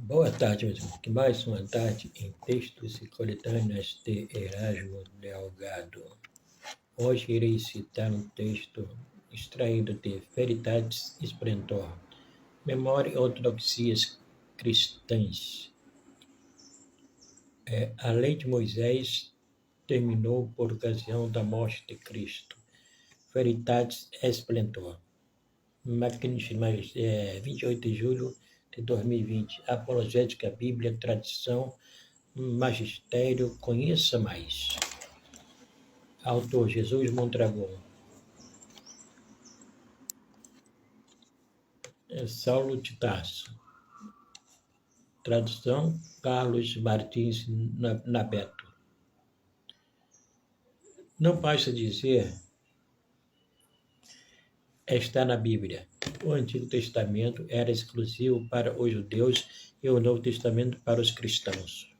Boa tarde, meus irmãos. Mais uma tarde em textos e coletâneas de Erasmo Delgado. Hoje irei citar um texto extraído de Veritatis Splendor, Memória e Ortodoxias Cristãs. A lei de Moisés terminou por ocasião da morte de Cristo. Veritatis Splendor. 28 de julho de 2020. Apologética, Bíblia, Tradição, Magistério, conheça mais. Autor Jesus Mondragon. Saulo de Tarso. Tradução Carlos Martins Nabeto. Não basta dizer está na Bíblia. O Antigo Testamento era exclusivo para os judeus e o Novo Testamento para os cristãos.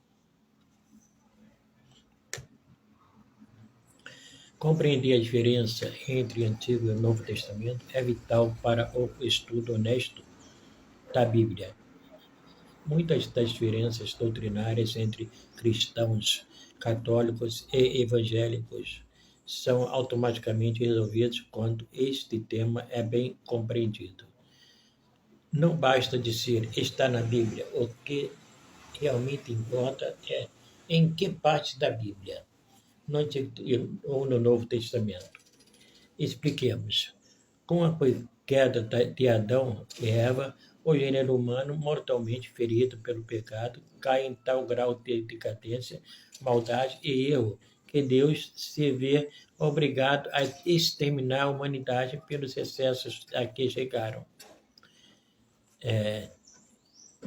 Compreender a diferença entre o Antigo e o Novo Testamento é vital para o estudo honesto da Bíblia. Muitas das diferenças doutrinárias entre cristãos, católicos e evangélicos são automaticamente resolvidas quando este tema é bem compreendido. Não basta dizer está na Bíblia, o que realmente importa é em que parte da Bíblia, no Antigo ou no Novo Testamento. Expliquemos. Com a queda de Adão e Eva, o gênero humano, mortalmente ferido pelo pecado, cai em tal grau de decadência, maldade e erro que Deus se vê obrigado a exterminar a humanidade pelos excessos a que chegaram.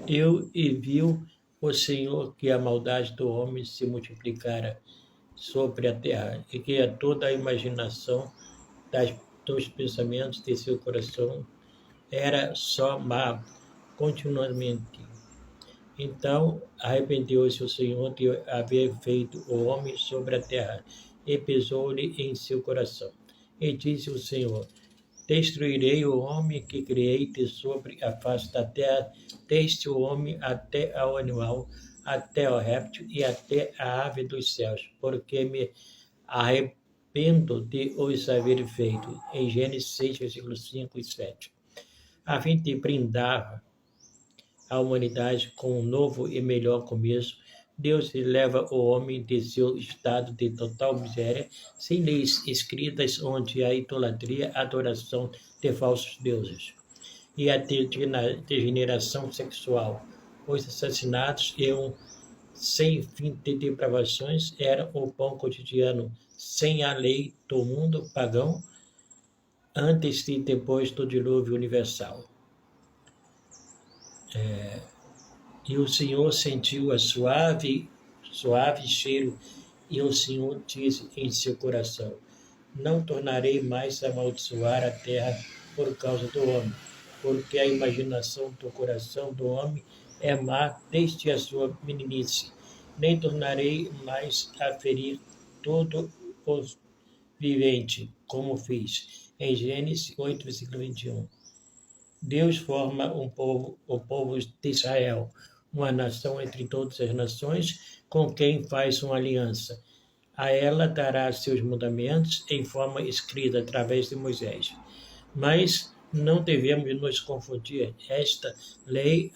Viu o Senhor que a maldade do homem se multiplicara sobre a terra e que a toda a imaginação dos pensamentos de seu coração era só má continuamente. Então arrependeu-se o Senhor de haver feito o homem sobre a terra e pesou-lhe em seu coração. E disse o Senhor: destruirei o homem que criei de sobre a face da terra, desde o homem até ao animal, até ao réptil e até a ave dos céus, porque me arrependo de os haver feito. Em Gênesis 6, versículos 5 e 7. A fim de brindar a humanidade com um novo e melhor começo, Deus leva o homem de seu estado de total miséria, sem leis escritas, onde há idolatria, adoração de falsos deuses, e a degeneração sexual, os assassinatos e um sem fim de depravações eram o pão cotidiano, sem a lei do mundo pagão, antes e depois do dilúvio universal. E o Senhor sentiu a suave cheiro, e o Senhor disse em seu coração: não tornarei mais a amaldiçoar a terra por causa do homem, porque a imaginação do coração do homem é má desde a sua meninice. Nem tornarei mais a ferir todo o vivente, como fiz. Em Gênesis 8, versículo 21. Deus forma o povo de Israel, uma nação entre todas as nações, com quem faz uma aliança. A ela dará seus mandamentos em forma escrita através de Moisés. Mas não devemos nos confundir. Esta lei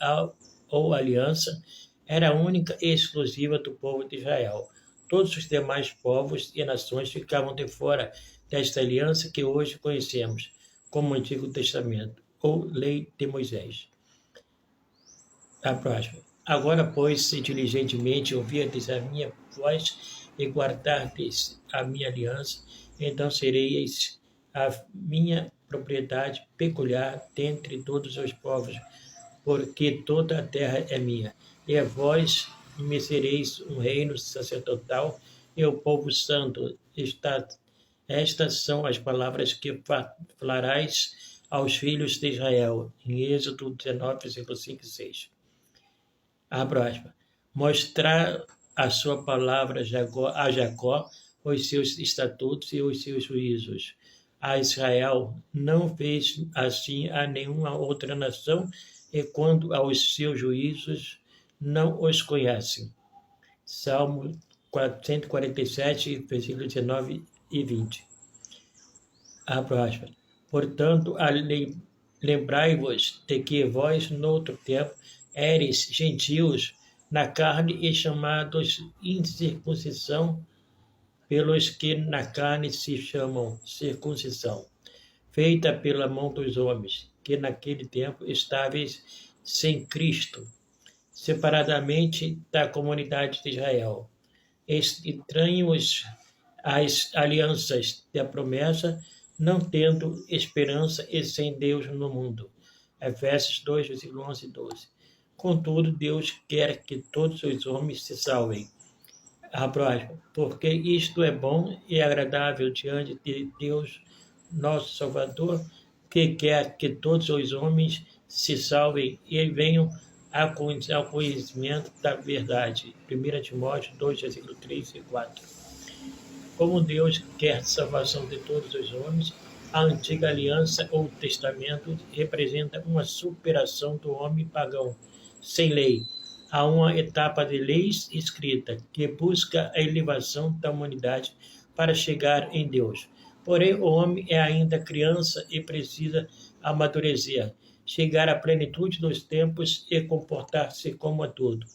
ou aliança era única e exclusiva do povo de Israel. Todos os demais povos e nações ficavam de fora desta aliança que hoje conhecemos como Antigo Testamento ou Lei de Moisés. A próxima. Agora, pois, se diligentemente ouvirdes a minha voz e guardardes a minha aliança, então sereis a minha propriedade peculiar dentre todos os povos, porque toda a terra é minha. E a vós me sereis um reino sacerdotal e o povo santo. Estas são as palavras que falarás aos filhos de Israel, em Êxodo 19, versículos 5 e 6. A próxima. Mostrar a sua palavra a Jacó, os seus estatutos e os seus juízos. A Israel não fez assim a nenhuma outra nação, e quanto aos seus juízos, não os conhecem. Salmo 147, versículos 19 e 20. Abro aspas. Portanto, lembrai-vos de que vós, noutro tempo, éreis gentios na carne e chamados incircuncisão, pelos que na carne se chamam circuncisão, feita pela mão dos homens, que naquele tempo estáveis sem Cristo, separadamente da comunidade de Israel, estranhos às alianças da promessa, não tendo esperança e sem Deus no mundo. Efésios 2, versículo 11 e 12. Contudo, Deus quer que todos os homens se salvem. Porque isto é bom e agradável diante de Deus, nosso Salvador, que quer que todos os homens se salvem e venham ao conhecimento da verdade. 1 Timóteo 2, versículo 3 e 4. Como Deus quer a salvação de todos os homens, a antiga aliança ou testamento representa uma superação do homem pagão, sem lei, a uma etapa de leis escrita, que busca a elevação da humanidade para chegar em Deus. Porém, o homem é ainda criança e precisa amadurecer, chegar à plenitude dos tempos e comportar-se como adulto.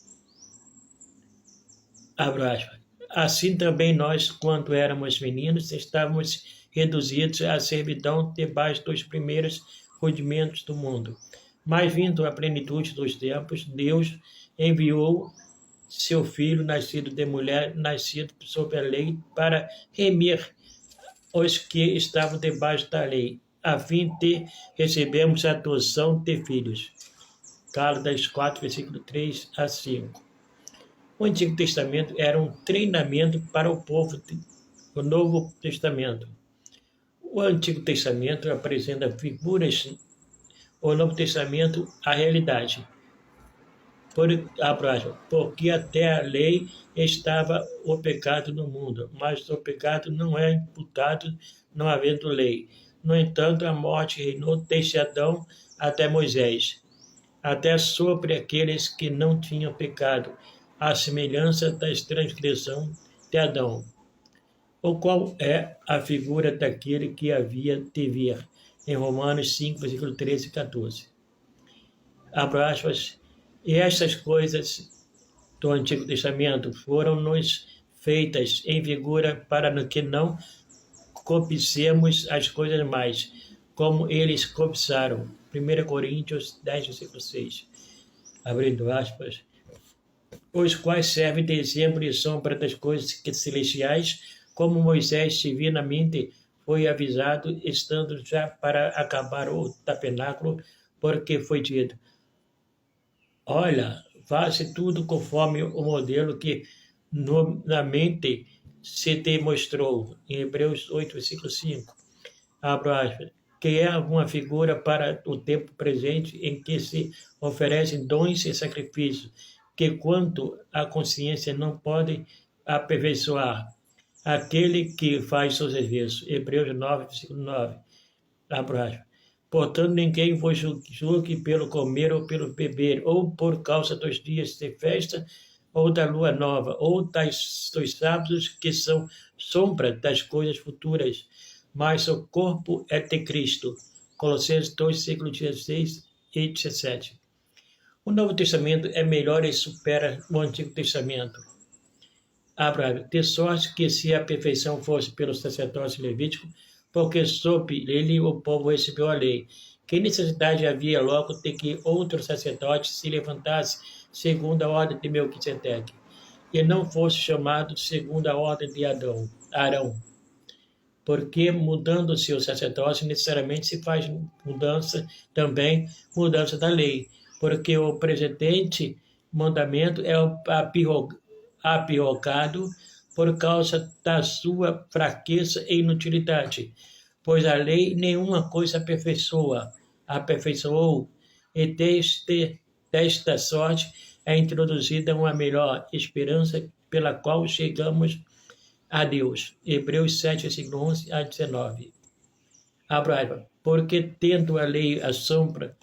Abro aspas. Assim também nós, quando éramos meninos, estávamos reduzidos à servidão debaixo dos primeiros rudimentos do mundo. Mas, vindo à plenitude dos tempos, Deus enviou seu Filho, nascido de mulher, nascido sob a lei, para remir os que estavam debaixo da lei, a fim de recebermos a adoção de filhos. Gálatas 4, versículo 3 a 5. O Antigo Testamento era um treinamento para o povo do Novo Testamento. O Antigo Testamento apresenta figuras, o Novo Testamento a realidade. Porque até a lei estava o pecado no mundo, mas o pecado não é imputado não havendo lei. No entanto, a morte reinou desde Adão até Moisés, até sobre aqueles que não tinham pecado, à semelhança da transgressão de Adão, o qual é a figura daquele que havia de vir, em Romanos 5, versículo 13 e 14. Abro aspas. E estas coisas do Antigo Testamento foram-nos feitas em figura para que não cobicemos as coisas mais, como eles cobiçaram. 1 Coríntios 10, versículo 6. Abrindo aspas. Os quais servem de exemplo e sombra das coisas celestiais, como Moisés divinamente foi avisado, estando já para acabar o tabernáculo, porque foi dito: olha, faça tudo conforme o modelo que na mente se te mostrou. Em Hebreus 8, versículo 5. Abro aspas. Que é uma figura para o tempo presente em que se oferecem dons e sacrifícios, que quanto à consciência não pode aperfeiçoar aquele que faz seu serviço. Hebreus 9, versículo 9. Abro aspas. Portanto, ninguém vos julgue pelo comer ou pelo beber, ou por causa dos dias de festa, ou da lua nova, ou dos sábados, que são sombra das coisas futuras, mas o corpo é de Cristo. Colossenses 2, versículo 16 e 17. O Novo Testamento é melhor e supera o Antigo Testamento. De sorte que se a perfeição fosse pelo sacerdócio levítico, porque sob ele o povo recebeu a lei, que necessidade havia logo de que outro sacerdote se levantasse segundo a ordem de Melquisedeque, e não fosse chamado segundo a ordem de Arão. Porque mudando-se o sacerdócio, necessariamente se faz mudança da lei, porque o precedente mandamento é apirrocado por causa da sua fraqueza e inutilidade, pois a lei nenhuma coisa aperfeiçoou, e desta sorte é introduzida uma melhor esperança pela qual chegamos a Deus. Hebreus 7, versículo 11 a 19. Abra aspas. Porque tendo a lei a sombra